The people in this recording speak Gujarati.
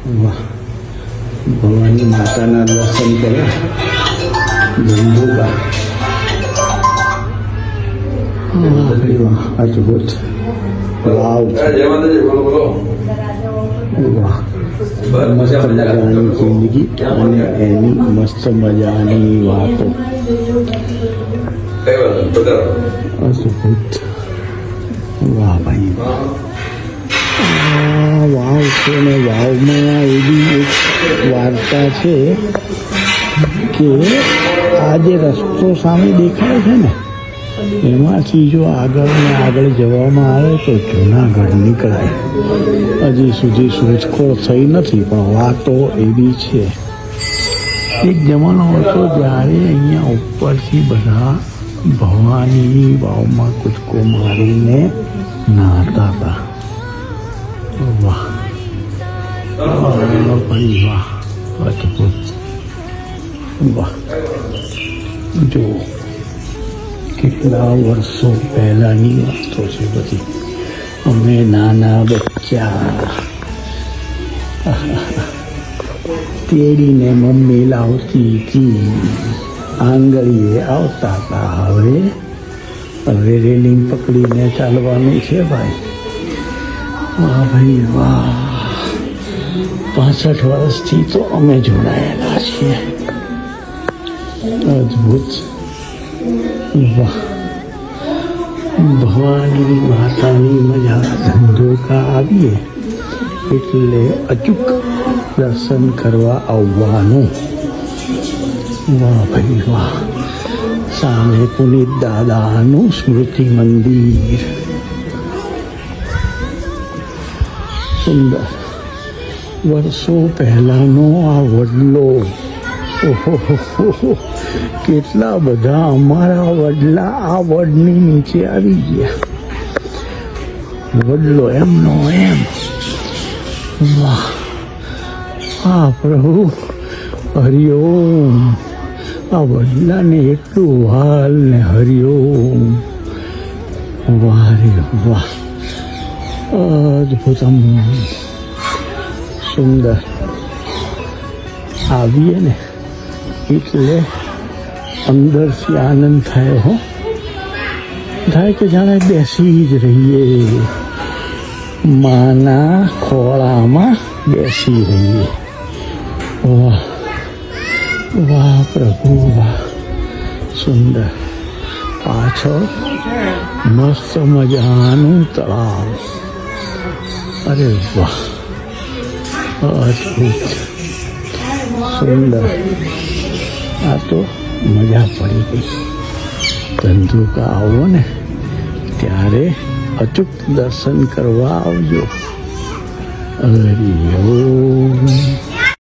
વાહ, ભવાની માતાના દર્શન કર્યા જંબુબા. વાહ, અદભુત. વાવ, વાહ, મસ્ત મજાની જિંદગી અને એની મસ્ત મજાની વાતો. અદભુત. વાહ ભાઈ, વાવ છે ને વાવમાં એવી એક વાર્તા છે કે આ જે રસ્તો સામે દેખાય છે ને એમાંથી જો આગળ ને આગળ જવામાં આવે તો જૂનાગઢ નીકળાય. હજી સુધી શોધખોળ થઈ નથી પણ વાતો એવી છે. એક જમાનો હતો જ્યારે અહીંયા ઉપરથી બધા ભવાનીની વાવમાં કૂદકો મારીને નહાતા હતા. વાહ, ભાઈ વાહ, અદભુત. વાહ, જો કેટલા વર્ષો પહેલાની વાતો છે બધી. અમે નાના બચ્ચા તેડીને મમ્મી લાવતી હતી, આંગળીએ આવતા હતા. હવે રેલિંગ પકડીને ચાલવાનું છે ભાઈ. વાહ ભાઈ વાહ, 65 વર્ષથી તો અમે જોડાયેલા છીએ. અદભુત. વાહ, ભવાની માતાની મજા. ધંધોકા આવીએ એટલે અચૂક દર્શન કરવા આવવાનું. વાહ ભાઈ વાહ, સામે પુનિત દાદાનું સ્મૃતિ મંદિર. સુંદર. વર્ષો પહેલાનો આ વડલો. ઓહો, કેટલા બધા અમારા વડલા આ વડની નીચે આવી ગયા. વડલો એમનો એમ. વાહ, હા પ્રભુ, હરિઓમ. આ વડલાને એટલું વાલ ને હરિઓમ. વાહ રે વાહ, અદભુતમ. સુંદર. આવીએ ને એટલે અંદરથી આનંદ થાય. થાય કે જાણે બેસી જ રહીએ, માના ખોળામાં બેસી રહીએ. વાહ વાહ પ્રભુ વાહ, સુંદર. પાછળ મસ્ત મજાનું તળાવ. અરે વાહ, અદભુત, સુંદર. આ તો મજા પડી ગઈ. ધંધુકા આવો ને ત્યારે અચૂક દર્શન કરવા આવજો. હરિ ઓમ.